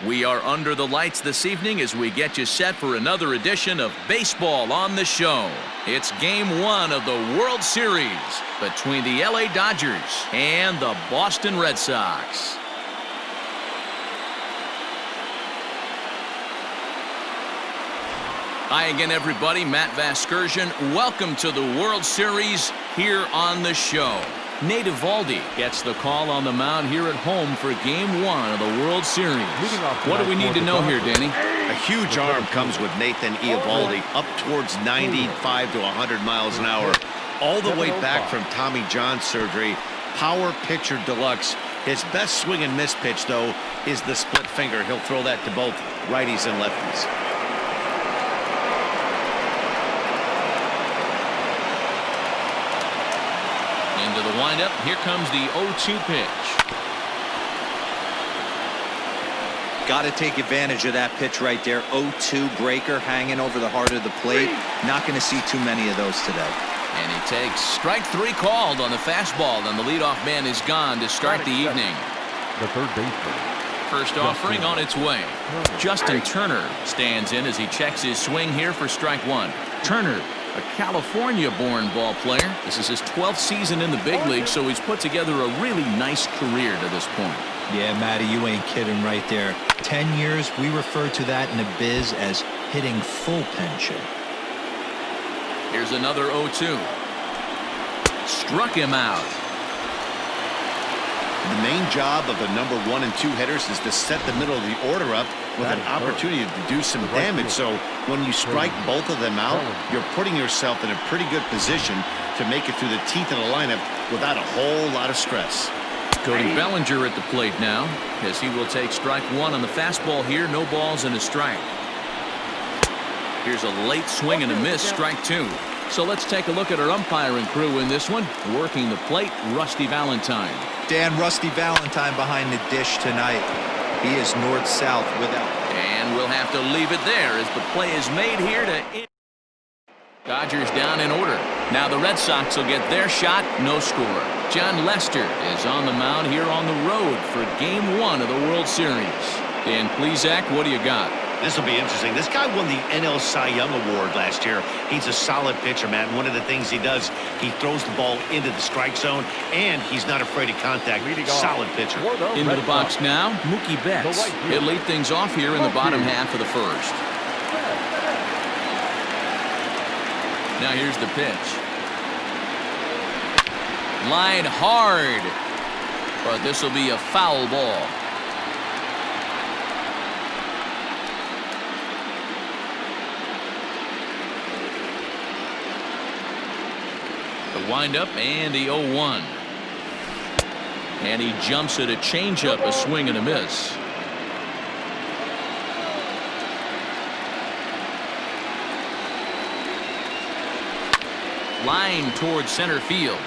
We are under the lights this evening as we get you set for another edition of Baseball on the Show. It's Game 1 of the World Series between the LA Dodgers and the Boston Red Sox. Hi again, everybody. Matt Vasgersian. Welcome to the World Series here on the show. Eovaldi gets the call on the mound here at home for Game 1 of the World Series. What do we need to know here, Danny? A huge arm comes with Nathan Eovaldi, up towards 95 to 100 miles an hour, all the way back from Tommy John surgery. Power pitcher deluxe. His best swing and miss pitch, though, is the split finger. He'll throw that to both righties and lefties. Into the windup. Here comes the 0-2 pitch. Got to take advantage of that pitch right there. 0-2 breaker hanging over the heart of the plate. Not going to see too many of those today. And he takes strike 3 called on the fastball, and the leadoff man is gone to start the evening. The third baseman. First offering on its way. Justin Turner stands in as he checks his swing here for strike 1. Turner, a California-born ball player. This is his 12th season in the big league, so he's put together a really nice career to this point. Yeah, Matty, you ain't kidding right there. 10 years, we refer to that in the biz as hitting full pension. Here's another 0-2. Struck him out. The main job of the number 1 and 2 hitters is to set the middle of the order up with an opportunity to do some damage. So when you strike both of them out, you're putting yourself in a pretty good position to make it through the teeth of the lineup without a whole lot of stress. Cody Bellinger at the plate now, as he will take strike 1 on the fastball here. No balls and a strike. Here's a late swing and a miss, strike 2. So let's take a look at our umpiring crew in this one. Working the plate, Rusty Valentine. Dan, Rusty Valentine behind the dish tonight. He is north-south without. And we'll have to leave it there as the play is made here to... Dodgers down in order. Now the Red Sox will get their shot, no score. John Lester is on the mound here on the road for Game 1 of the World Series. Dan Plesac, what do you got? This will be interesting. This guy won the NL Cy Young Award last year. He's a solid pitcher, man. One of the things he does, he throws the ball into the strike zone, and he's not afraid of contact. Solid pitcher. Into the box now, Mookie Betts. He'll lead things off here in the bottom half of the first. Now here's the pitch. Line hard, but this will be a foul ball. The windup and the 0-1. And he jumps at a changeup, a swing and a miss. Line towards center field.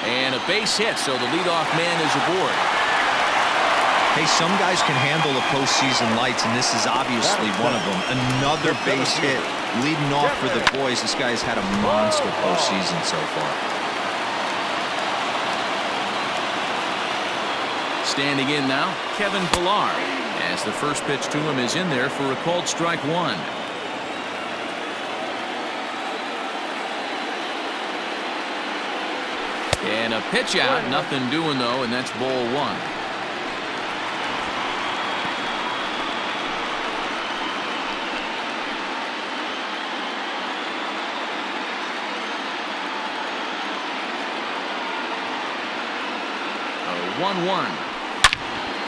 And a base hit, so the leadoff man is aboard. Hey, some guys can handle the postseason lights, and this is obviously one of them. Another base hit leading off for the boys. This guy's had a monster postseason so far. Standing in now, Kevin Pillar, as the first pitch to him is in there for a called strike 1. And a pitch out, nothing doing though, and that's ball 1. A 1-1.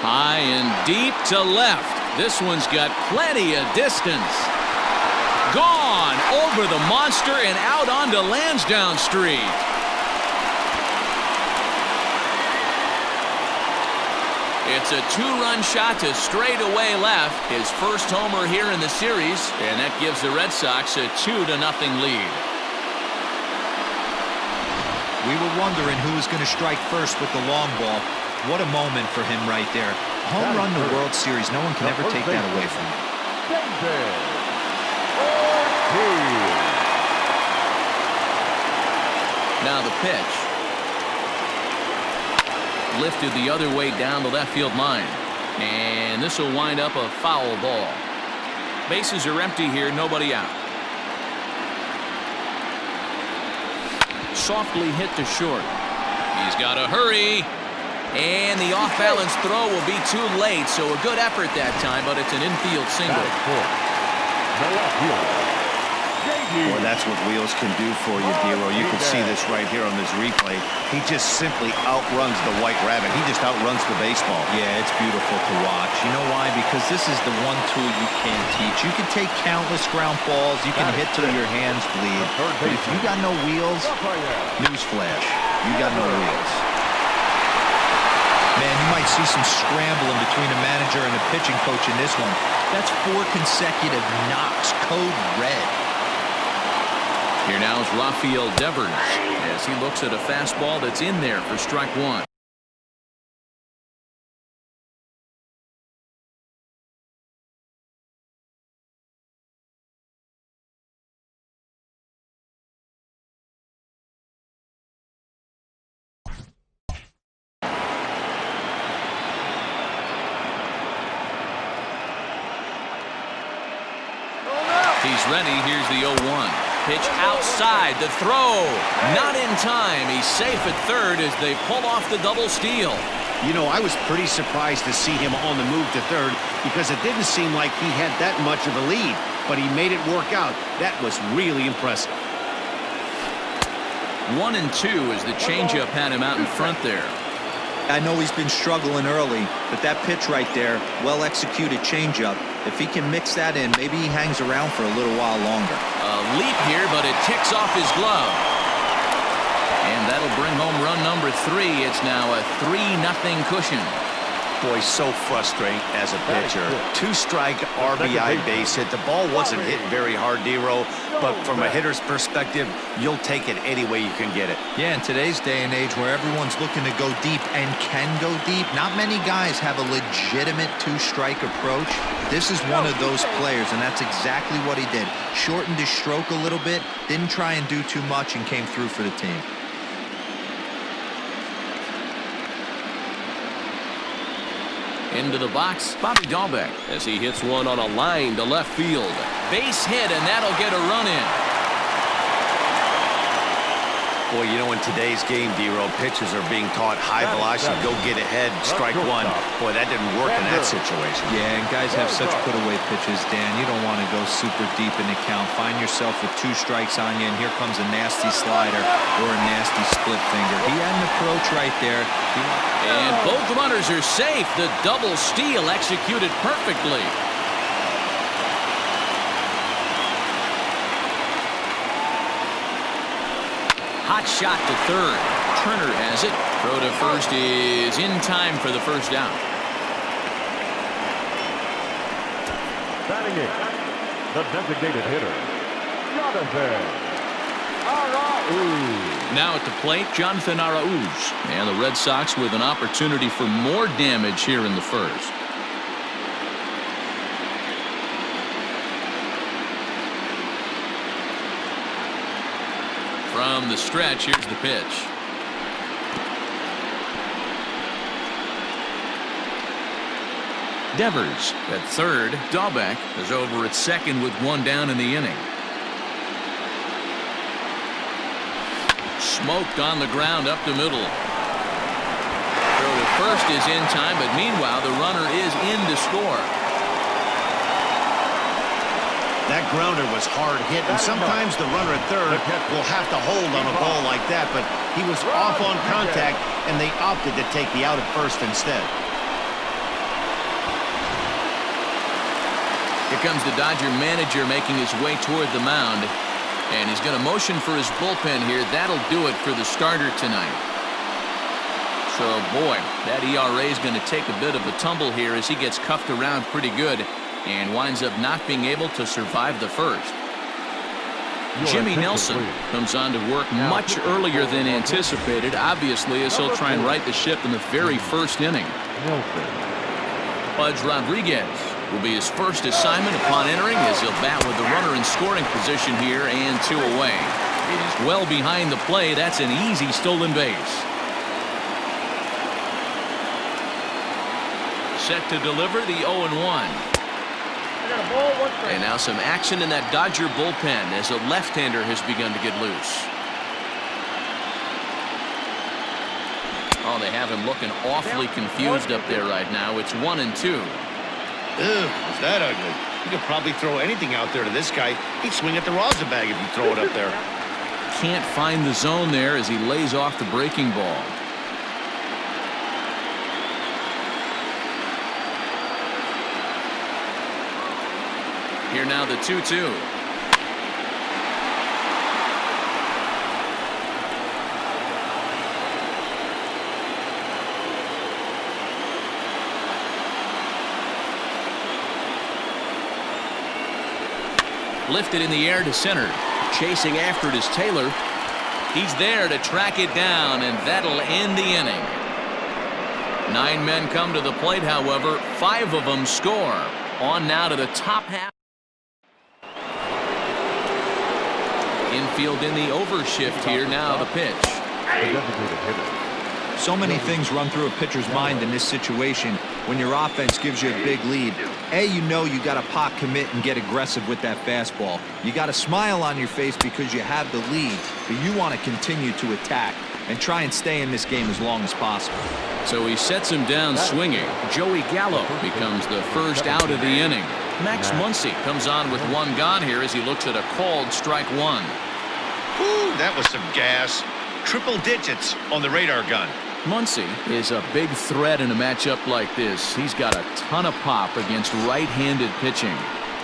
High and deep to left. This one's got plenty of distance. Gone over the monster and out onto Lansdowne Street. It's a 2-run shot to straightaway left. His first homer here in the series, and that gives the Red Sox a 2-0 lead. We were wondering who was going to strike first with the long ball. What a moment for him right there. Home run in the World Series. No one can ever take that away from him. Now the pitch. Lifted the other way down the left field line. And this will wind up a foul ball. Bases are empty here, nobody out. Softly hit to short. He's got to hurry. And the off-balance throw will be too late, so a good effort that time, but it's an infield single. Boy, that's what wheels can do for you, Dero. You can see this right here on this replay. He just simply outruns the White Rabbit. He just outruns the baseball. Yeah, it's beautiful to watch. You know why? Because this is the one tool you can't teach. You can take countless ground balls. You can hit till your hands bleed. But if you got no wheels, newsflash, you got no wheels. Man, you might see some scrambling between a manager and a pitching coach in this one. That's 4 consecutive knocks, code red. Here now is Rafael Devers as he looks at a fastball that's in there for strike one. He's ready. Here's the 0-1. Pitch outside. The throw. Not in time. He's safe at third as they pull off the double steal. You know, I was pretty surprised to see him on the move to third because it didn't seem like he had that much of a lead. But he made it work out. That was really impressive. 1-2 as the changeup had him out in front there. I know he's been struggling early, but that pitch right there, well-executed changeup. If he can mix that in, maybe he hangs around for a little while longer. A leap here, but it ticks off his glove. And that'll bring home run number 3. It's now a 3-0 cushion. Boy, so frustrating as a pitcher. 2-strike RBI base hit. The ball wasn't hit very hard, Dero, but from a hitter's perspective, you'll take it any way you can get it. Yeah, in today's day and age where everyone's looking to go deep and can go deep, not many guys have a legitimate 2-strike approach. This is one of those players, and that's exactly what he did. Shortened his stroke a little bit, didn't try and do too much, and came through for the team. Into the box, Bobby Dahlbeck as he hits one on a line to left field. Base hit, and that'll get a run in. Boy, you know, in today's game, Dero, pitchers are being taught high velocity, go get ahead, strike one. Boy, that didn't work in that situation. Yeah, and guys have such put-away pitches, Dan. You don't want to go super deep in the count. Find yourself with 2 strikes on you, and here comes a nasty slider or a nasty split finger. He had an approach right there. And both runners are safe. The double steal executed perfectly. Hot shot to third. Turner has it. Throw to first is in time for the first down. Batting in, the designated hitter, Jonathan Arauz. Now at the plate, Jonathan Arauz. And the Red Sox with an opportunity for more damage here in the first. From the stretch, here's the pitch. Devers at third. Dahlbeck is over at second with 1 down in the inning. Smoked on the ground up the middle. Throw to first is in time, but meanwhile the runner is in to score. That grounder was hard hit, and sometimes the runner at third will have to hold on a ball like that, but he was off on contact, and they opted to take the out at first instead. Here comes the Dodger manager making his way toward the mound, and he's going to motion for his bullpen here. That'll do it for the starter tonight. So, boy, that ERA is going to take a bit of a tumble here as he gets cuffed around pretty good and winds up not being able to survive the first. Jimmy Nelson comes on to work much earlier than anticipated, obviously, as he'll try and right the ship in the very first inning. Pudge Rodriguez will be his first assignment upon entering as he'll bat with the runner in scoring position here and 2 away. It is well behind the play. That's an easy stolen base. Set to deliver the 0-1. And now some action in that Dodger bullpen as a left-hander has begun to get loose. Oh, they have him looking awfully confused up there right now. It's 1-2. Ew, is that ugly? You could probably throw anything out there to this guy. He'd swing at the rosin bag if you throw it up there. Can't find the zone there as he lays off the breaking ball. Here now the 2-2. Lifted in the air to center. Chasing after it is Taylor. He's there to track it down, and that'll end the inning. 9 men come to the plate, however. 5 of them score. On now to the top half. Infield in the overshift here. Now the pitch. So many things run through a pitcher's mind in this situation when your offense gives you a big lead. You know you got to pot commit and get aggressive with that fastball. You got a smile on your face because you have the lead, but you want to continue to attack and try and stay in this game as long as possible. So he sets him down swinging. Joey Gallo becomes the first out of the inning. Max Muncy comes on with 1 gone here as he looks at a called strike 1. Whew, that was some gas. Triple digits on the radar gun. Muncy is a big threat in a matchup like this. He's got a ton of pop against right-handed pitching.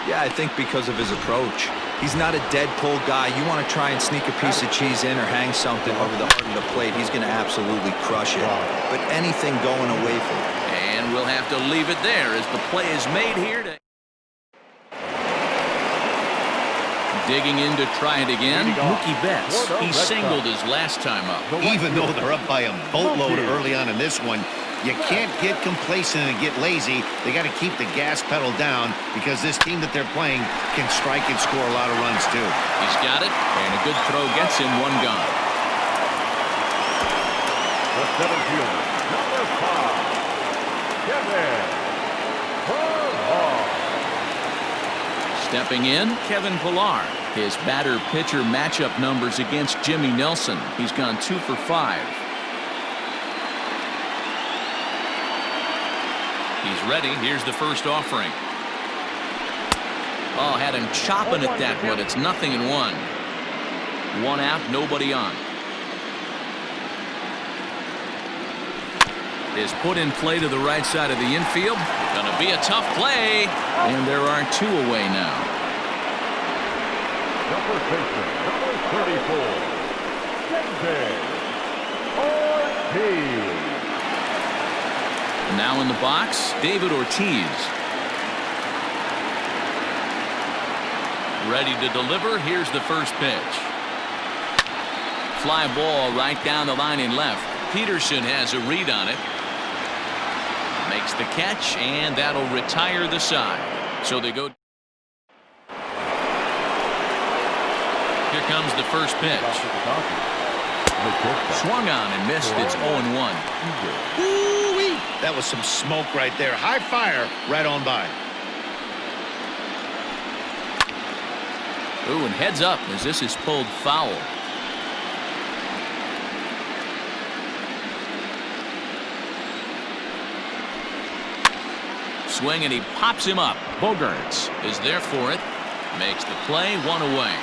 Yeah, I think because of his approach. He's not a dead pull guy. You want to try and sneak a piece of cheese in or hang something over the heart of the plate. He's going to absolutely crush it. But anything going away from him. And we'll have to leave it there as the play is made here to... Digging in to try it again, Mookie Betts. He singled his last time up. Even though they're up by a boatload early on in this one, you can't get complacent and get lazy. They got to keep the gas pedal down because this team that they're playing can strike and score a lot of runs too. He's got it, and a good throw gets him 1 gone. The 7th fielder, number 5, Kevin Pillar. Stepping in, Kevin Pillar. His batter-pitcher matchup numbers against Jimmy Nelson. He's gone 2 for 5. He's ready. Here's the first offering. Oh, had him chopping at that one. It's 0-1. 1 out, nobody on. Is put in play to the right side of the infield. Gonna be a tough play. And there are 2 away now. Number 34, David Ortiz. Now in the box, David Ortiz. Ready to deliver. Here's the first pitch. Fly ball right down the line in left. Peterson has a read on it. Makes the catch, and that'll retire the side. So they go. Here comes the first pitch. Swung on and missed. It's 0-1. Ooh-wee. That was some smoke right there. High fire right on by. Ooh, and heads up as this is pulled foul. Swing, and he pops him up. Bogaerts is there for it. Makes the play, 1 away.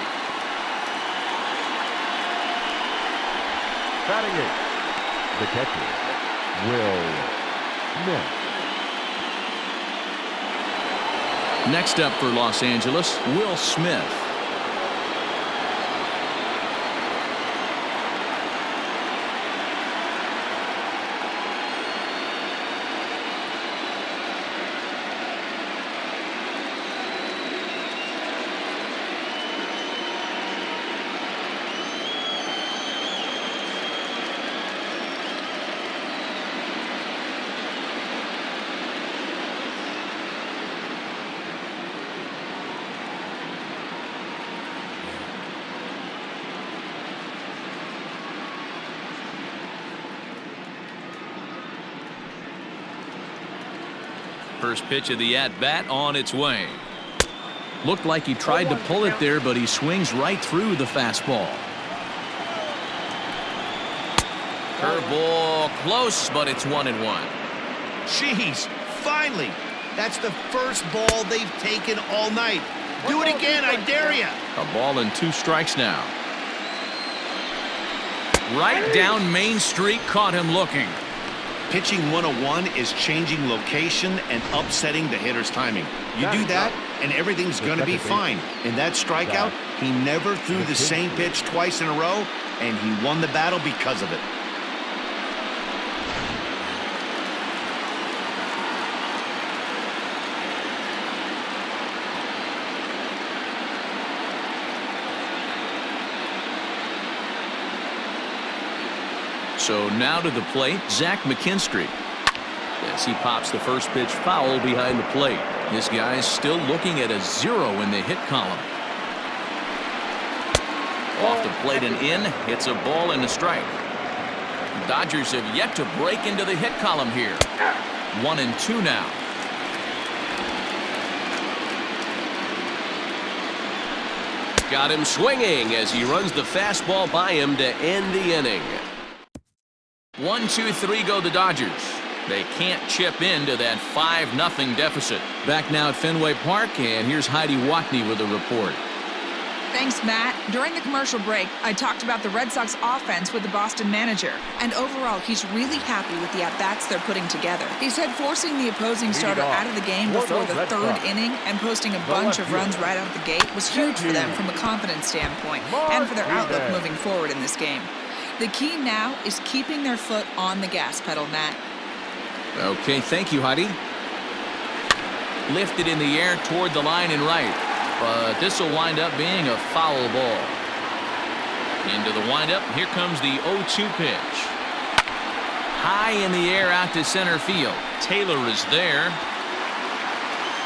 Batting it, the catcher, Will Smith. Next up for Los Angeles, Will Smith. First pitch of the at-bat on its way. Looked like he tried to pull it there, but he swings right through the fastball. Curveball close, but it's 1-1. Jeez, finally. That's the first ball they've taken all night. Do it again, I dare you. A ball and 2 strikes now. Right down Main Street, caught him looking. Pitching 101 is changing location and upsetting the hitter's timing. You do that, and everything's going to be fine. In that strikeout, he never threw the same pitch twice in a row, and he won the battle because of it. So now to the plate, Zach McKinstry. As he pops the first pitch foul behind the plate. This guy is still looking at a 0 in the hit column. Off the plate and in. It's a ball and a strike. The Dodgers have yet to break into the hit column here. 1-2 now. Got him swinging as he runs the fastball by him to end the inning. 1-2-3 go the Dodgers. They can't chip into that 5-0 deficit. Back now at Fenway Park, and here's Heidi Watney with a report. Thanks, Matt. During the commercial break, I talked about the Red Sox offense with the Boston manager. And overall, he's really happy with the at-bats they're putting together. He said forcing the opposing starter out of the game before the third inning and posting a bunch of runs right out of the gate was huge for them from a confidence standpoint and for their outlook moving forward in this game. The key now is keeping their foot on the gas pedal, Matt. Okay, thank you, Heidi. Lifted in the air toward the line and right. But this will wind up being a foul ball. Into the windup, here comes the 0-2 pitch. High in the air out to center field. Taylor is there.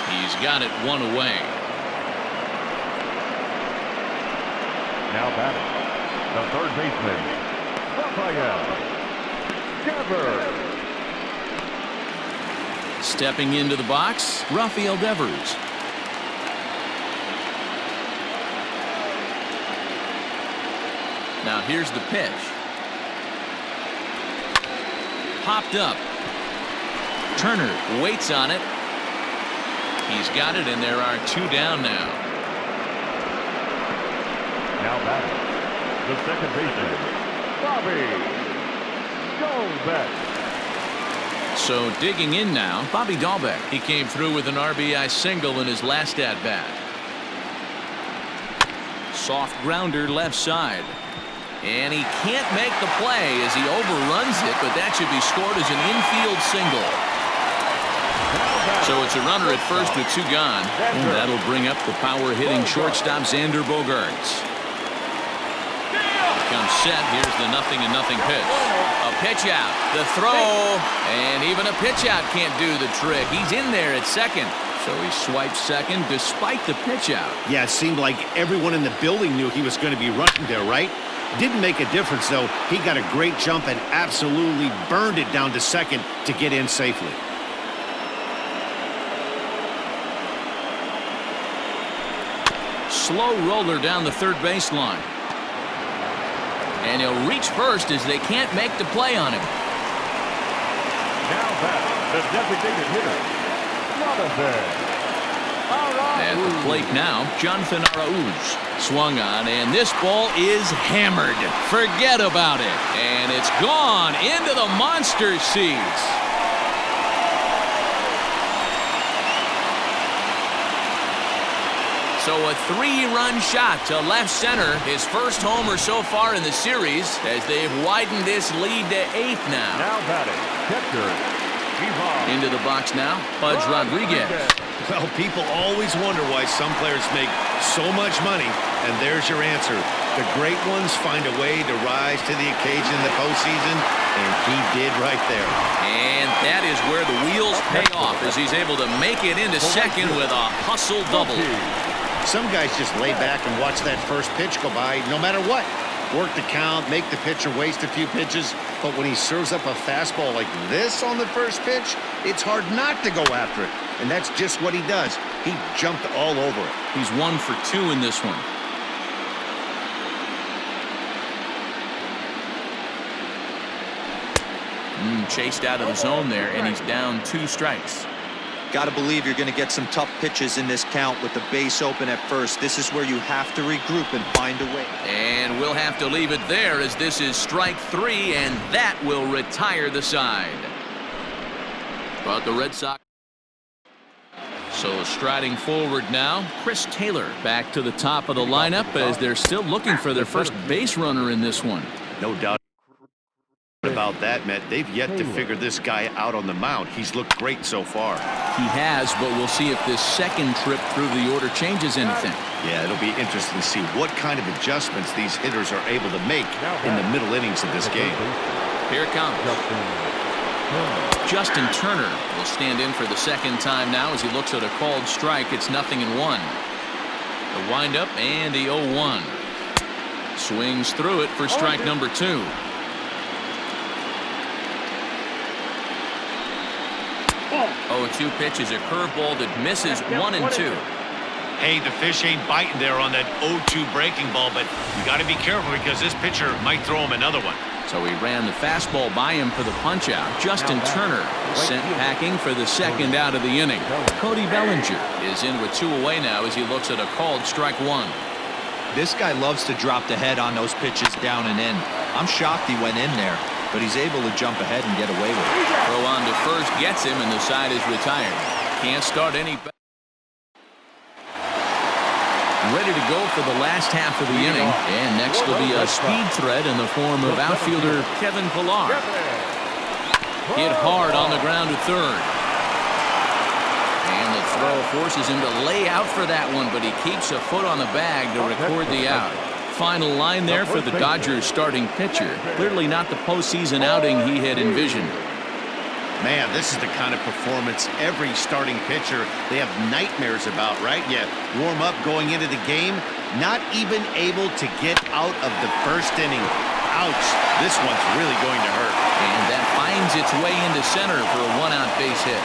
He's got it 1 away. Now batting, the third baseman, Stepping into the box, Rafael Devers. Now here's the pitch. Popped up. Turner waits on it. He's got it, and there are 2 down now. Now batting, the second baseman, Bobby Dalbec. So digging in now, Bobby Dalbec. He came through with an RBI single in his last at-bat. Soft grounder left side. And he can't make the play as he overruns it, but that should be scored as an infield single. So it's a runner at first with 2 gone. And that'll bring up the power-hitting shortstop Xander Bogaerts. Comes set. Here's the 0-0 pitch. A pitch out. The throw. And even a pitch out can't do the trick. He's in there at second. So he swipes second despite the pitch out. Yeah, it seemed like everyone in the building knew he was going to be running there, right? Didn't make a difference, though. He got a great jump and absolutely burned it down to second to get in safely. Slow roller down the third baseline. And he'll reach first as they can't make the play on him. Now back, the designated hitter, Jonathan. At the plate now, Jonathan Arauz. Swung on, and this ball is hammered. Forget about it. And it's gone into the monster seats. So a 3-run shot to left center. His first homer so far in the series as they've widened this lead to 8 now. Now batting, catcher, Eovaldi. Into the box now, Pudge Rodriguez. Well, people always wonder why some players make so much money, and there's your answer. The great ones find a way to rise to the occasion in the postseason, and he did right there. And that is where the wheels pay off as he's able to make it into second with a hustle double. Some guys just lay back and watch that first pitch go by no matter what. work the count, make the pitcher waste a few pitches. But when he serves up a fastball like this on the first pitch, it's hard not to go after it. And that's just what he does. He jumped all over it. He's 1 for 2 in this one. Chased out of the zone there, and he's down 2 strikes. Got to believe you're going to get some tough pitches in this count with the base open at first. This is where you have to regroup and find a way. And we'll have to leave it there as this is strike 3, and that will retire the side. But the Red Sox. So striding forward now, Chris Taylor back to the top of the lineup as they're still looking for their first base runner in this one. No doubt about that, Matt. They've yet to figure this guy out on the mound. He's looked great so far. He has, but we'll see if this second trip through the order changes anything. Yeah, it'll be interesting to see what kind of adjustments these hitters are able to make in the middle innings of this game. Here it comes. Justin Turner will stand in for the second time now as he looks at a called strike. It's 0-1. The windup and the 0-1. Swings through it for strike number 2. 0-2 pitch is a curveball that misses 1 and 2. Hey, the fish ain't biting there on that 0-2 breaking ball, but you got to be careful because this pitcher might throw him another one. So he ran the fastball by him for the punch-out. Justin Turner sent packing for the second out of the inning. Cody Bellinger is in with 2 away now as he looks at a called strike 1. This guy loves to drop the head on those pitches down and in. I'm shocked he went in there, but he's able to jump ahead and get away with it. Throw on to first gets him, and the side is retired. Can't start any better. Ready to go for the last half of the inning, and next will be a speed threat in the form of outfielder Kevin Pillar. Hit hard on the ground to third. And the throw forces him to lay out for that one, but he keeps a foot on the bag to record the out. Final line there for the Dodgers starting pitcher. Clearly not the postseason outing he had envisioned. Man, this is the kind of performance every starting pitcher they have nightmares about, right? Yeah, warm up going into the game, not even able to get out of the first inning. Ouch, this one's really going to hurt. And that finds its way into center for a 1-out base hit.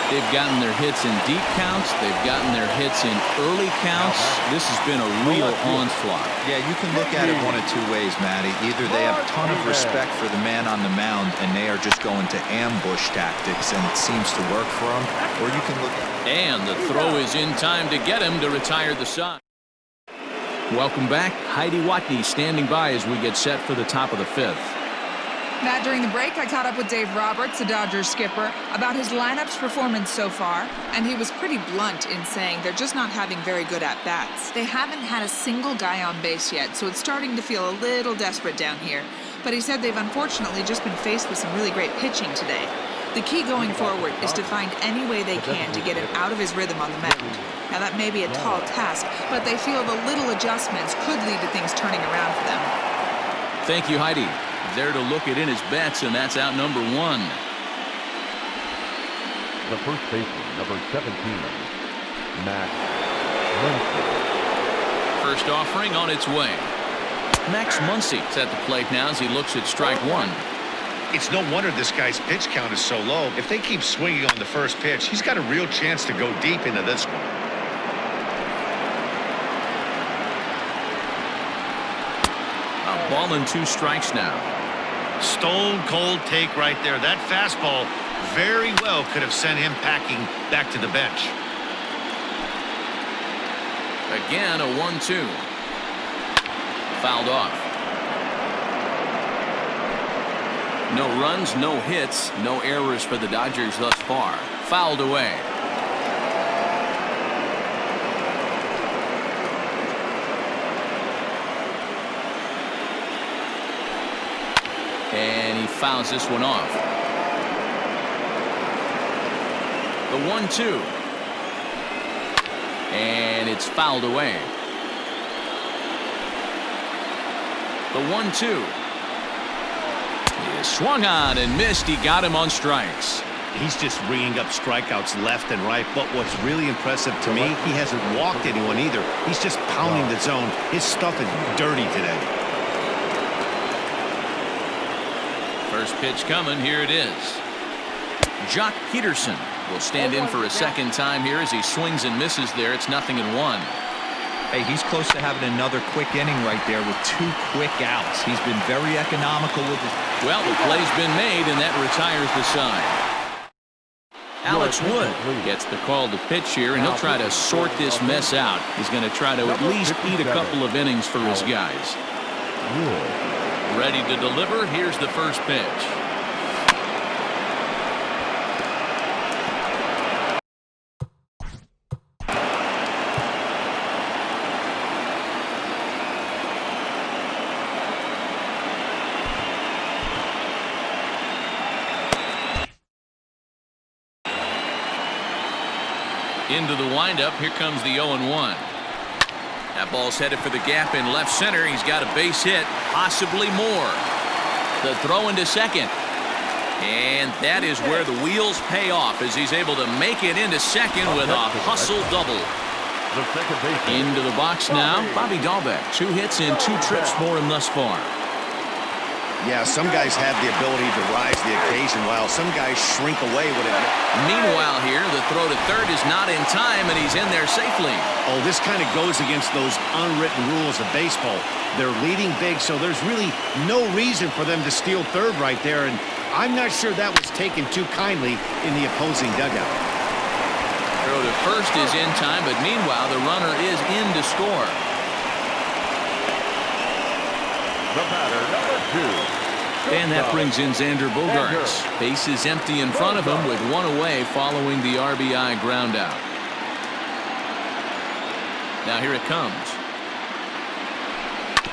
They've gotten their hits in deep counts. They've gotten their hits in early counts. This has been a real onslaught. Yeah, you can look at it one of 2 ways, Matty. Either they have a ton of respect for the man on the mound and they are just going to ambush tactics and it seems to work for them, or you can look at it. And the throw is in time to get him to retire the side. Welcome back. Heidi Watney standing by as we get set for the top of the 5th. Matt, during the break, I caught up with Dave Roberts, the Dodgers skipper, about his lineup's performance so far, and he was pretty blunt in saying they're just not having very good at-bats. They haven't had a single guy on base yet, so it's starting to feel a little desperate down here. But he said they've unfortunately just been faced with some really great pitching today. The key going forward is to find any way they can to get him out of his rhythm on the mound. Now, that may be a tall task, but they feel the little adjustments could lead to things turning around for them. Thank you, Heidi. There to look it in his bets, and that's out number 1. The first baseman, number 17, Max Muncy. First offering on its way. Max Muncy is at the plate now as he looks at strike 1. It's no wonder this guy's pitch count is so low. If they keep swinging on the first pitch, he's got a real chance to go deep into this one. A ball and 2 strikes now. Stone cold take right there. That fastball very well could have sent him packing back to the bench. Again, a 1-2. Fouled off. No runs, no hits, no errors for the Dodgers thus far. Fouled away. And he fouls this one off. The 1-2. And it's fouled away. The 1-2. He swung on and missed. He got him on strikes. He's just ringing up strikeouts left and right. But what's really impressive to me, he hasn't walked anyone either. He's just pounding the zone. His stuff is dirty today. First pitch coming. Here it is. Jock Peterson will stand in for a second time here as he swings and misses there. It's 0-1. Hey, he's close to having another quick inning right there with 2 quick outs. He's been very economical with his... Well, the play's been made, and that retires the side. Alex Wood gets the call to pitch here, and he'll try to sort this mess out. He's going to try to at least eat a couple of innings for his guys. Ready to deliver. Here's the first pitch. Into the windup. Here comes the 0-1. That ball's headed for the gap in left center. He's got a base hit, possibly more. The throw into second. And that is where the wheels pay off as he's able to make it into second with a hustle double. Into the box now, Bobby Dahlbeck. 2 hits and 2 trips for him thus far. Yeah, some guys have the ability to rise the occasion while some guys shrink away with it. Meanwhile here, the throw to third is not in time, and he's in there safely. Oh, this kind of goes against those unwritten rules of baseball. They're leading big, so there's really no reason for them to steal third right there, and I'm not sure that was taken too kindly in the opposing dugout. Throw to first is in time, but meanwhile, the runner is in to score. The batter, number 2. And that brings in Xander Bogaerts. Base is empty in front of him with 1 away following the RBI ground out. Now here it comes.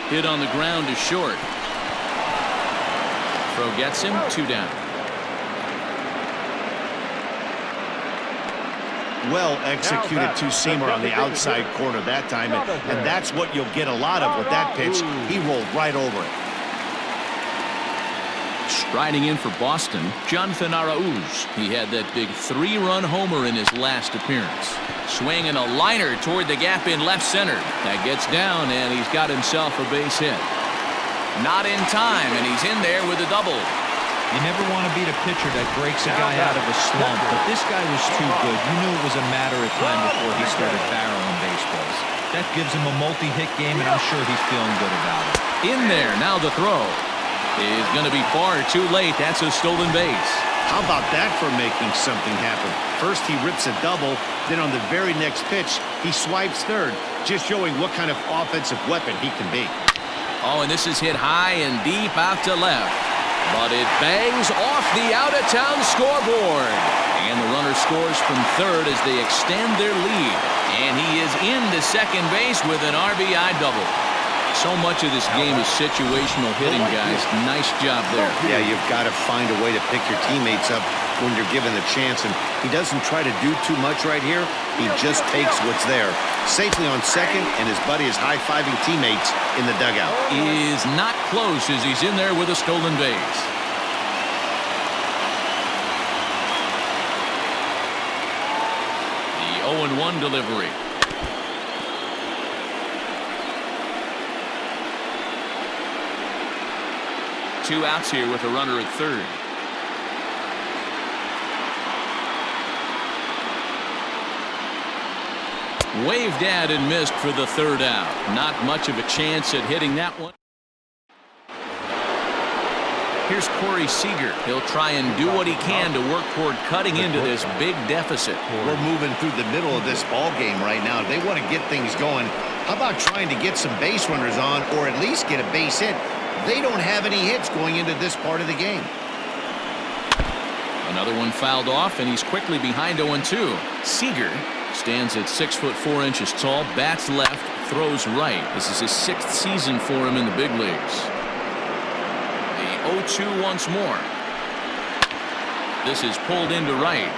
Hit on the ground to short. Throw gets him. 2 down. Well executed two-seamer on the outside corner that time, and that's what you'll get a lot of with that pitch. He rolled right over it. Striding in for Boston, Jonathan Arauz. He had that big 3-run homer in his last appearance. Swinging a liner toward the gap in left center. That gets down, and he's got himself a base hit. Not in time, and he's in there with a double. You never want to beat a pitcher that breaks a guy out of a slump, but this guy was too good. You knew it was a matter of time before he started barreling baseballs. That gives him a multi-hit game, and I'm sure he's feeling good about it. In there, now the throw is going to be far too late. That's a stolen base. How about that for making something happen? First he rips a double, then on the very next pitch he swipes third, just showing what kind of offensive weapon he can be. Oh, and this is hit high and deep out to left, but it bangs off the out-of-town scoreboard, and the runner scores from third as they extend their lead, and he is into second base with an RBI double. So much of this game is situational hitting, guys. Nice job there. Yeah, you've got to find a way to pick your teammates up when you're given the chance, and he doesn't try to do too much right here. He just takes what's there. Safely on second, and his buddy is high-fiving teammates in the dugout. Is not close as he's in there with a stolen base. The 0-1 delivery. Two outs here with a runner at third. Waved at and missed for the third out. Not much of a chance at hitting that one. Here's Corey Seager. He'll try and do what he can to work toward cutting into this big deficit. We're moving through the middle of this ball game right now. They want to get things going. How about trying to get some base runners on, or at least get a base hit? They don't have any hits going into this part of the game. Another one fouled off, and he's quickly behind 0-2. Seager stands at 6'4" tall, bats left, throws right. This is his 6th season for him in the big leagues. The 0-2 once more. This is pulled into right,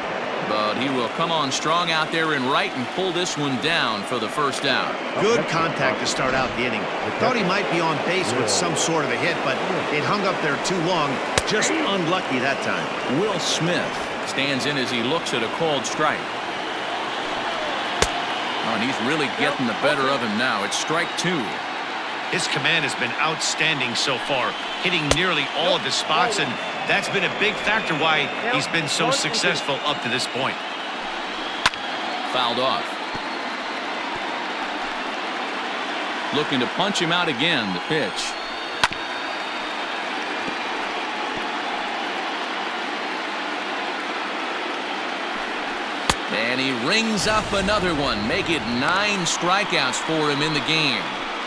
but he will come on strong out there in right and pull this one down for the first out. Good contact to start out the inning. Thought he might be on base with some sort of a hit, but it hung up there too long. Just unlucky that time. Will Smith stands in as he looks at a called strike. Oh, and he's really getting the better of him now. It's strike 2. His command has been outstanding so far, hitting nearly all of his spots, and That's been a big factor why he's been so successful up to this point. Fouled off. Looking to punch him out again. The pitch. And he rings up another one. Make it 9 strikeouts for him in the game.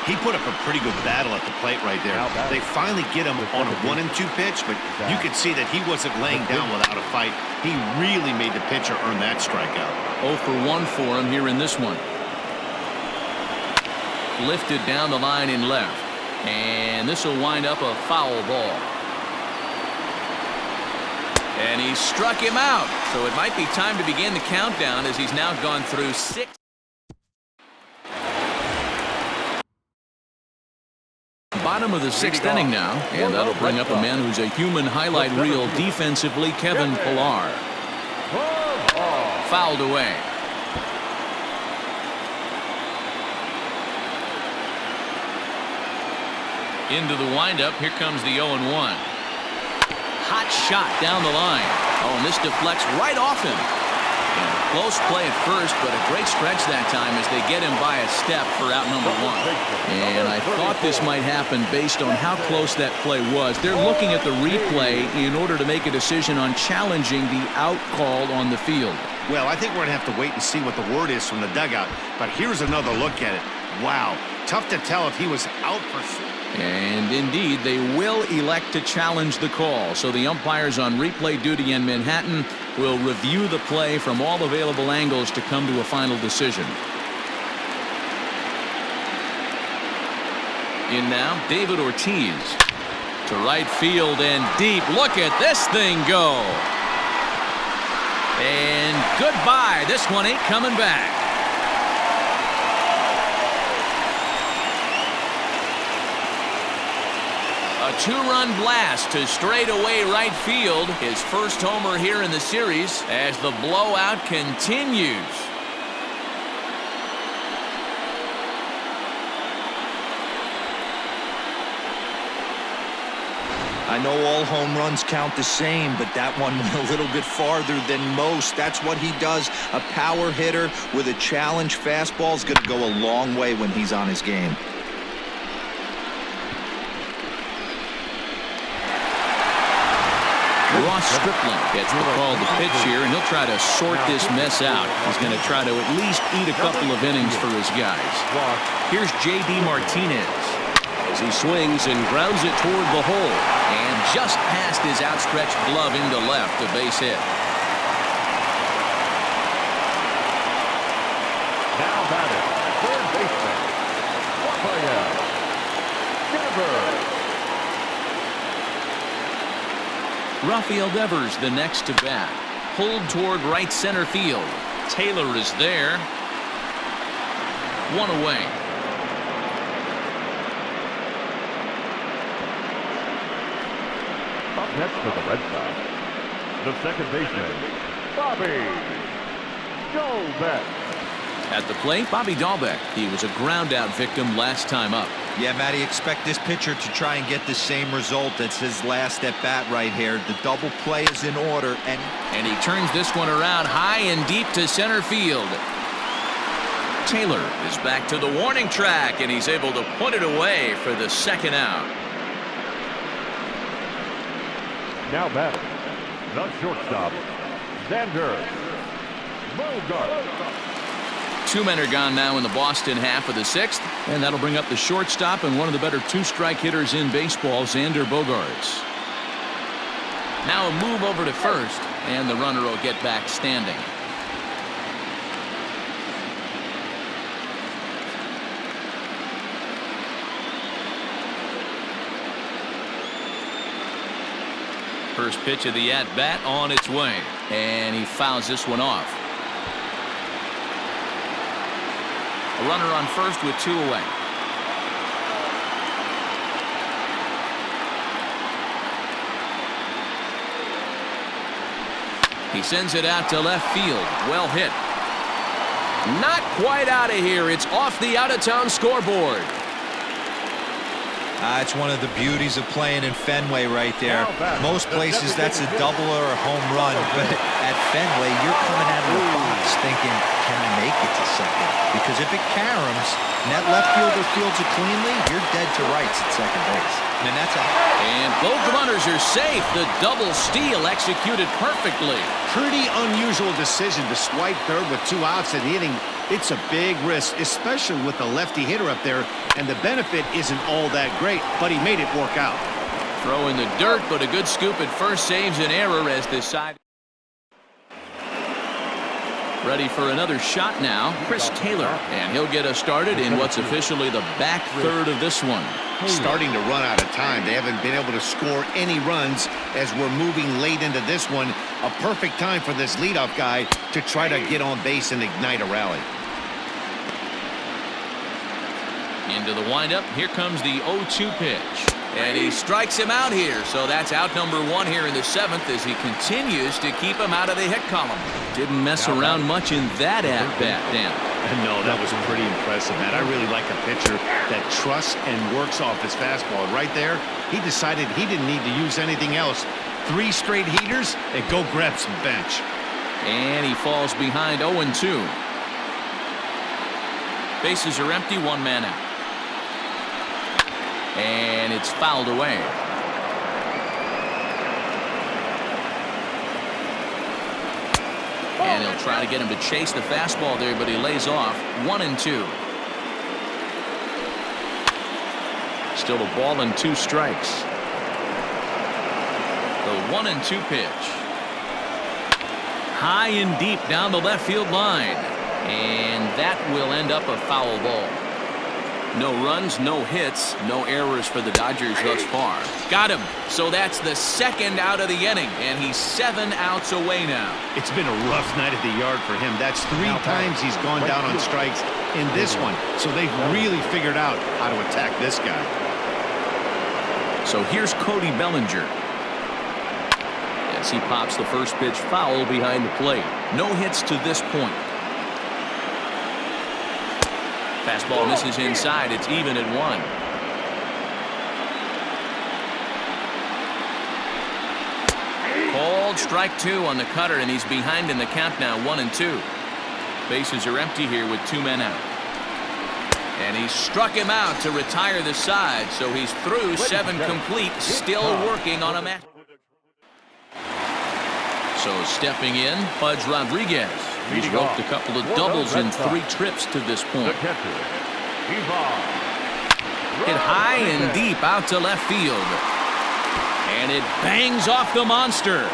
He put up a pretty good battle at the plate right there. They finally get him on a 1-2 pitch, but you could see that he wasn't laying down without a fight. He really made the pitcher earn that strikeout. 0 for 1 for him here in this one. Lifted down the line in left. And this will wind up a foul ball. And he struck him out. So it might be time to begin the countdown as he's now gone through 6. Bottom of the 6th inning now, and that'll bring up a man who's a human highlight reel defensively, Kevin Pillar. Fouled away. Into the windup, here comes the 0-1. Hot shot down the line. Oh, and this deflects right off him. And close play at first, but a great stretch that time as they get him by a step for out number 1. And I thought this might happen based on how close that play was. They're looking at the replay in order to make a decision on challenging the out call on the field. Well, I think we're going to have to wait and see what the word is from the dugout. But here's another look at it. Wow. Tough to tell if he was out for sure. And indeed, they will elect to challenge the call. So the umpires on replay duty in Manhattan will review the play from all available angles to come to a final decision. In now, David Ortiz to right field and deep. Look at this thing go. And goodbye. This one ain't coming back. A 2-run blast to straightaway right field. His first homer here in the series as the blowout continues. I know all home runs count the same, but that one went a little bit farther than most. That's what he does. A power hitter with a challenge fastball is going to go a long way when he's on his game. Ross Stripling gets the call to pitch here, and he'll try to sort this mess out. He's going to try to at least eat a couple of innings for his guys. Here's J.D. Martinez as he swings and grounds it toward the hole. And just past his outstretched glove into left, a base hit. Now batting, third baseman, Rafael Devers. Rafael Devers, the next to bat. Pulled toward right center field. Taylor is there. 1 away. Up next for the Red Sox, the second baseman, Bobby Dolbeck. At the plate, Bobby Dahlbeck. He was a ground-out victim last time up. Yeah, Matty, expect this pitcher to try and get the same result. That's his last at bat right here. The double play is in order, and he turns this one around high and deep to center field. Taylor is back to the warning track, and he's able to put it away for the second out. Now batting, the shortstop, Xander Bogaerts. 2 men are gone now in the Boston half of the 6th, and that'll bring up the shortstop and one of the better 2-strike hitters in baseball, Xander Bogaerts. Now a move over to first, and the runner will get back standing. First pitch of the at-bat on its way, and he fouls this one off. A runner on first with 2 away. He sends it out to left field. Well hit. Not quite out of here. It's off the out-of-town scoreboard. It's one of the beauties of playing in Fenway right there. Most places that's a double or a home run, but at Fenway you're coming out of the box thinking, can I make it to second? Because if it caroms, and that left fielder fields it cleanly, you're dead to rights at second base. And that's And both runners are safe. The double steal executed perfectly. Pretty unusual decision to swipe third with 2 outs in the inning. It's a big risk, especially with the lefty hitter up there, and the benefit isn't all that great, but he made it work out. Throw in the dirt, but a good scoop at first saves an error as this side. Ready for another shot now, Chris Taylor, and he'll get us started in what's officially the back third of this one. Starting to run out of time. They haven't been able to score any runs as we're moving late into this one. A perfect time for this leadoff guy to try to get on base and ignite a rally. Into the windup, here comes the 0-2 pitch. And he strikes him out here, so that's out number 1 here in the 7th as he continues to keep him out of the hit column. Didn't mess around much in that at-bat, Dan. No, that was pretty impressive, man. I really like a pitcher that trusts and works off his fastball. Right there, he decided he didn't need to use anything else. 3 straight heaters and go grab some bench. And he falls behind 0-2. Bases are empty, 1 man out. And it's fouled away. And he'll try to get him to chase the fastball there, but he lays off. 1-2. Still a ball and 2 strikes. The 1-2 pitch. High and deep down the left field line. And that will end up a foul ball. No runs, no hits, no errors for the Dodgers thus far. Got him. So that's the 2nd out of the inning, and he's 7 outs away now. It's been a rough night at the yard for him. That's 3 times he's gone down on strikes in this one. So they've really figured out how to attack this guy. So here's Cody Bellinger. As he pops the first pitch foul behind the plate. No hits to this point. Fastball misses inside. It's even at 1. Called strike 2 on the cutter, and he's behind in the count now, 1-2. Bases are empty here with 2 men out. And he struck him out to retire the side, so he's through 7 complete, still working on a match. So stepping in, Pudge Rodriguez. He's roped a couple of doubles in 3 trips to this point. Hit high and deep out to left field. And it bangs off the monster.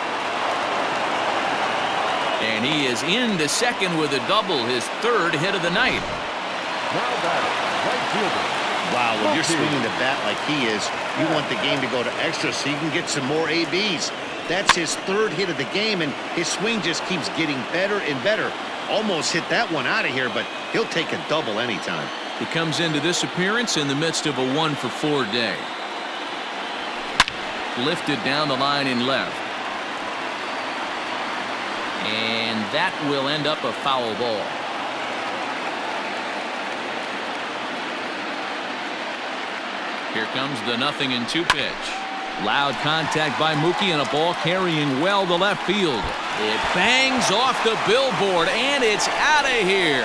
And he is into second with a double, his 3rd hit of the night. Wow, when you're swinging the bat like he is, you want the game to go to extra so you can get some more ABs. That's his 3rd hit of the game, and his swing just keeps getting better and better. Almost hit that one out of here, but he'll take a double anytime. He comes into this appearance in the midst of a 1-for-4 day. Lifted down the line in left. And that will end up a foul ball. Here comes the 0-2 pitch. Loud contact by Mookie and a ball carrying well to left field. It bangs off the billboard and it's out of here.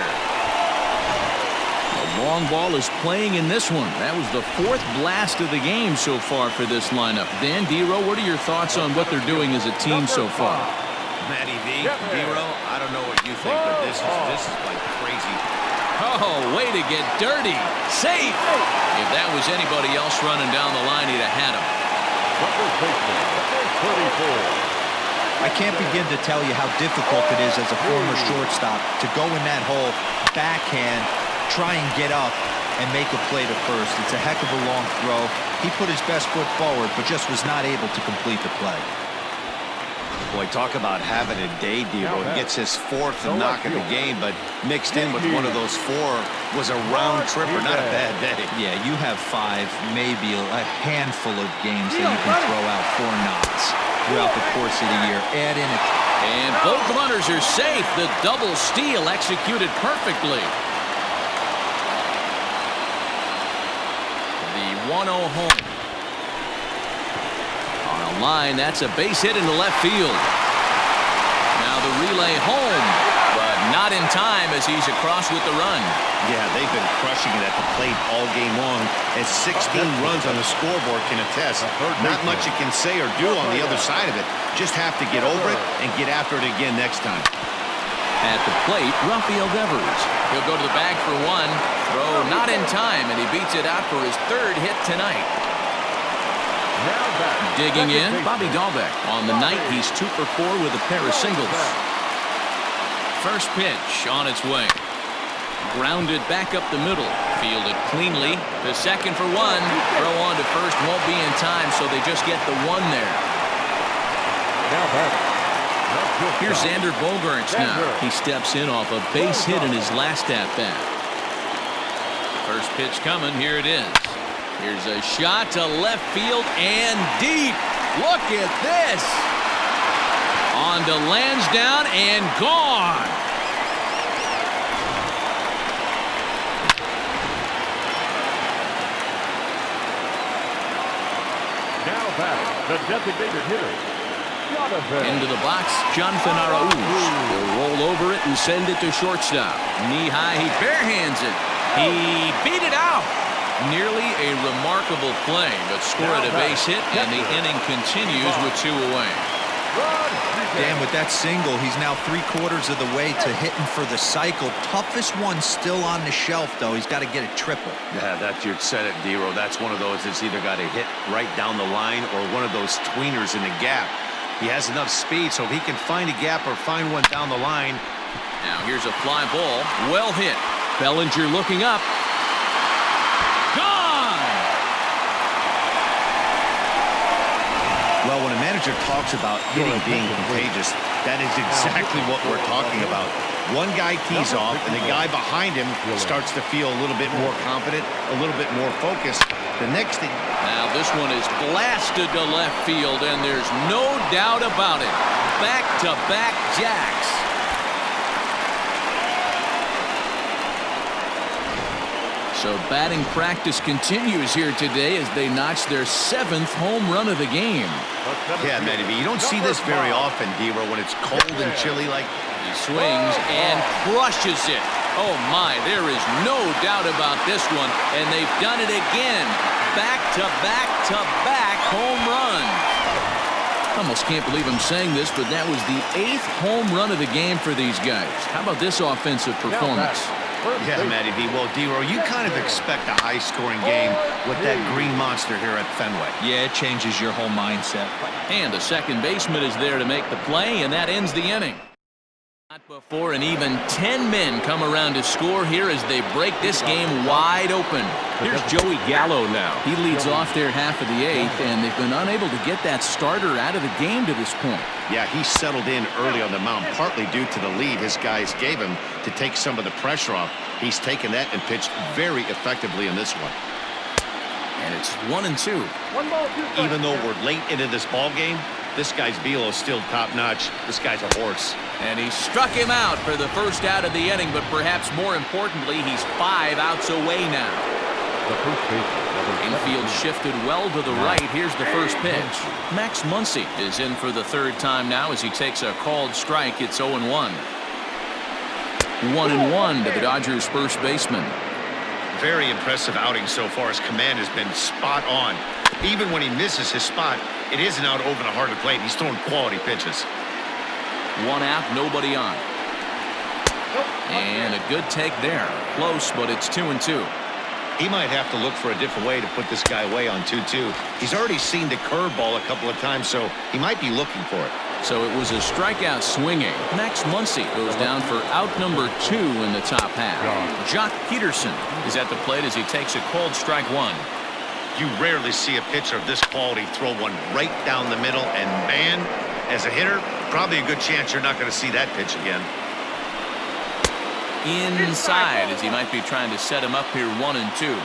The long ball is playing in this one. That was the 4th blast of the game so far for this lineup. Dan Dero, what are your thoughts on what they're doing as a team so far? Matty V, Dero, I don't know what you think, but this is like crazy. Oh, way to get dirty. Safe. If that was anybody else running down the line, he'd have had him. I can't begin to tell you how difficult it is as a former shortstop to go in that hole, backhand, try and get up and make a play to first. It's a heck of a long throw. He put his best foot forward, but just was not able to complete the play. Boy, talk about having a day, Dero. He gets his 4th knock of the game, but mixed in with one of those 4 was a round tripper, not a bad day. Yeah, you have 5, maybe a handful of games that you can throw out 4 knocks throughout the course of the year. Add in it. And both runners are safe. The double steal executed perfectly. The 1-0 home. On a line, that's a base hit into left field. Now the relay home, but not in time as he's across with the run. Yeah, they've been crushing it at the plate all game long, as 16 runs on the scoreboard can attest. Not much you can say or do on the other side of it. Just have to get over it and get after it again next time. At the plate, Rafael Devers. He'll go to the bag for one. Throw not in time, and he beats it out for his third hit tonight. Digging in, Bobby Dahlbeck. On the night, he's 2 for 4 with a pair of singles. First pitch on its way. Grounded back up the middle. Fielded cleanly. The second for one. Throw on to first won't be in time, so they just get the one there. Here's Xander Bogaerts now. He steps in off a base hit in his last at-bat. First pitch coming. Here it is. Here's a shot to left field and deep. Look at this. On to Lansdowne and gone. Now back, the designated hitter, Jonathan. Into the box, Jonathan Arauz. He'll roll over it and send it to shortstop. Knee high, he barehands it. He beat it out. Nearly a remarkable play, but scored a base hit, and the inning continues with 2 away. Dan, with that single, he's now 3/4 of the way to hitting for the cycle. Toughest one still on the shelf, though. He's got to get a triple. Yeah, that's you said it, Dero. That's one of those that's either got to hit right down the line or one of those tweeners in the gap. He has enough speed, so if he can find a gap or find one down the line. Now here's a fly ball. Well hit. Bellinger looking up. Well, when a manager talks about hitting being contagious, that is exactly what we're talking about. One guy tees off, and the guy behind him starts to feel a little bit more confident, a little bit more focused. The next thing... Now this one is blasted to left field, and there's no doubt about it. Back-to-back jacks. So batting practice continues here today as they notch their 7th home run of the game. Yeah, Matty B, you don't see this very often, Dero, when it's cold and chilly like... He swings and crushes it. Oh my, there is no doubt about this one, and they've done it again. Back-to-back-to-back home runs. I almost can't believe I'm saying this, but that was the 8th home run of the game for these guys. How about this offensive performance? Yeah, Matty B. Well, Dero, you kind of expect a high-scoring game with that green monster here at Fenway. Yeah, it changes your whole mindset. And the second baseman is there to make the play, and that ends the inning. Not before and even 10 men come around to score here as they break this game wide open. Here's Joey Gallo now. He leads off their half of the 8th, and they've been unable to get that starter out of the game to this point. Yeah, he settled in early on the mound, partly due to the lead his guys gave him to take some of the pressure off. He's taken that and pitched very effectively in this one. And it's 1-2. Even though we're late into this ball game, this guy's velo is still top-notch. This guy's a horse. And he struck him out for the first out of the inning, but perhaps more importantly, he's 5 outs away now. Infield shifted well to the right. Here's the first pitch. Max Muncy is in for the 3rd time now as he takes a called strike. It's 0-1. 1-1 to the Dodgers' first baseman. Very impressive outing so far. His command has been spot on. Even when he misses his spot, it isn't out over the heart of the plate. He's throwing quality pitches. 1 out, nobody on. And a good take there. Close, but it's 2-2. He might have to look for a different way to put this guy away on 2-2. He's already seen the curveball a couple of times, so he might be looking for it. So it was a strikeout swinging. Max Muncy goes down for out number 2 in the top half. Jock Peterson is at the plate as he takes a called strike 1. You rarely see a pitcher of this quality throw one right down the middle, and man, as a hitter, probably a good chance you're not going to see that pitch again. Inside as he might be trying to set him up here 1-2.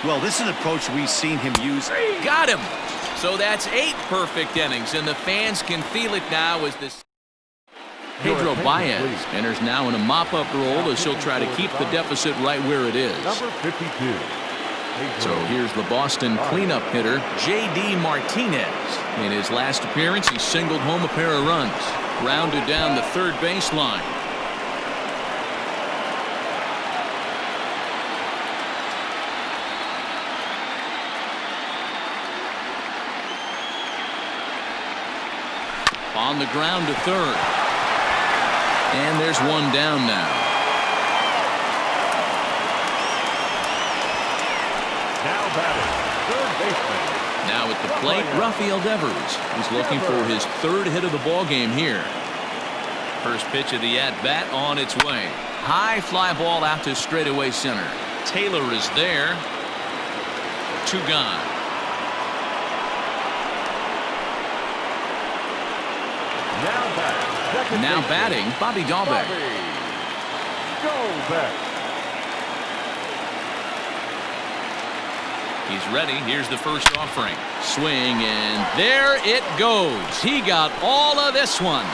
Well, this is an approach we've seen him use. Got him. So that's 8 perfect innings, and the fans can feel it now as this. Pedro Baez enters now in a mop-up role as he'll try to keep the deficit right where it is. Number 52. So here's the Boston cleanup hitter, J.D. Martinez. In his last appearance, he singled home a pair of runs. Grounded down the third baseline. On the ground to third. And there's one down now. Now batting, third baseman. Now at the plate, Rafael Devers. He's looking for his third hit of the ball game here. First pitch of the at-bat on its way. High fly ball out to straightaway center. Taylor is there. Two gone. Now batting, Bobby Dahlbeck. He's ready. Here's the first offering. Swing, and there it goes. He got all of this one.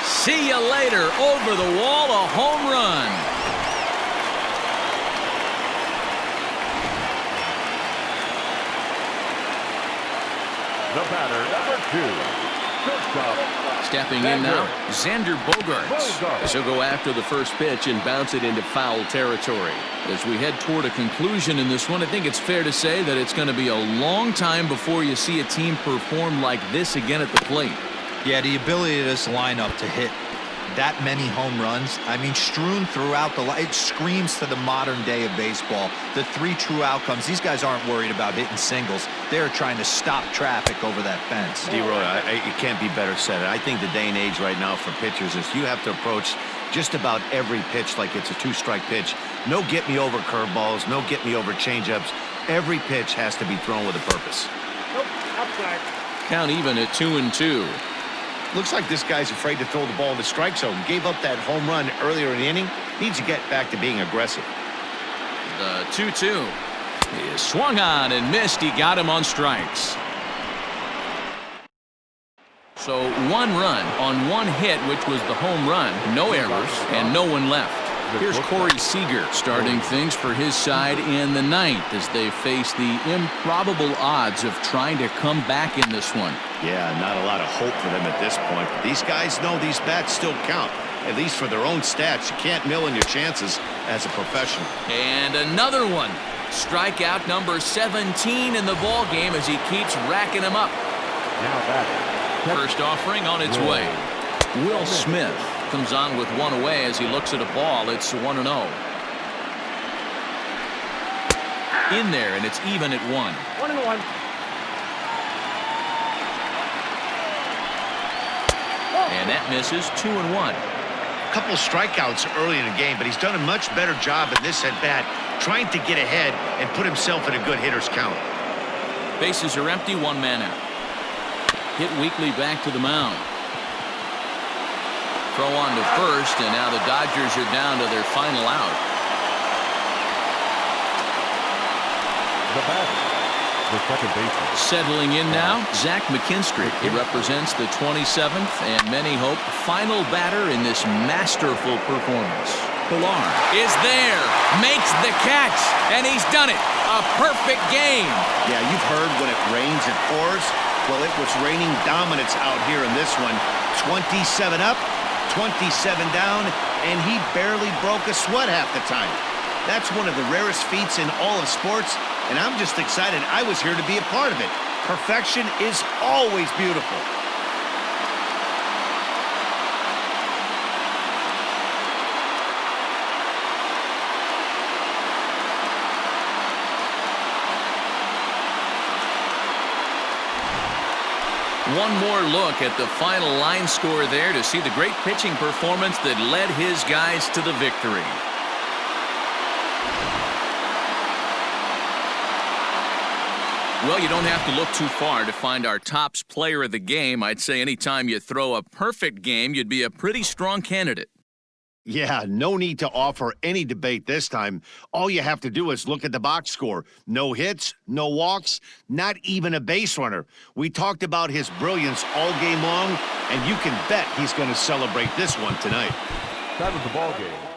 See you later. Over the wall, a home run. The batter, number 2. Stepping in now, Xander Bogaerts, as he'll go after the first pitch and bounce it into foul territory. As we head toward a conclusion in this one, I think it's fair to say that it's going to be a long time before you see a team perform like this again at the plate. Yeah, the ability of this lineup to hit that many home runs, I mean, strewn throughout it screams to the modern day of baseball. The three true outcomes. These guys aren't worried about hitting singles. They're trying to stop traffic over that fence. D-Roy, it can't be better said. I think the day and age right now for pitchers is you have to approach just about every pitch like it's a two-strike pitch. No get-me-over curveballs, no get-me-over changeups. Every pitch has to be thrown with a purpose. Count even at 2-2. Looks like this guy's afraid to throw the ball in the strike zone. Gave up that home run earlier in the inning. Needs to get back to being aggressive. The 2-2 is swung on and missed. He got him on strikes. So one run on one hit, which was the home run. No errors and no one left. Here's Corey Seager starting things for his side in the ninth as they face the improbable odds of trying to come back in this one. Yeah, not a lot of hope for them at this point. But these guys know these bats still count, at least for their own stats. You can't mill in your chances as a professional. And another one. Strikeout number 17 in the ball game as he keeps racking them up. Now batting. First offering on its way. Will Smith comes on with one away as he looks at a ball. It's 1-0. In there, and it's even at 1. 1-1. And that misses. 2-1. A couple of strikeouts early in the game, but he's done a much better job in this at-bat trying to get ahead and put himself in a good hitter's count. Bases are empty, one man out. Hit weakly back to the mound. Throw on to first, and now the Dodgers are down to their final out. The batter, the second baseman. Settling in now, Zach McKinstry. He represents the 27th and many hope final batter in this masterful performance. Pilar is there, makes the catch, and he's done it. A perfect game. Yeah, you've heard when it rains, it pours. Well, it was raining dominance out here in this one. 27 up, 27 down, and he barely broke a sweat half the time. That's one of the rarest feats in all of sports, and I'm just excited I was here to be a part of it. Perfection is always beautiful. One more look at the final line score there to see the great pitching performance that led his guys to the victory. Well, you don't have to look too far to find our tops player of the game. I'd say anytime you throw a perfect game, you'd be a pretty strong candidate. Yeah, no need to offer any debate this time. All you have to do is look at the box score. No hits, no walks, not even a base runner. We talked about his brilliance all game long, and you can bet he's going to celebrate this one tonight. That was the ball game.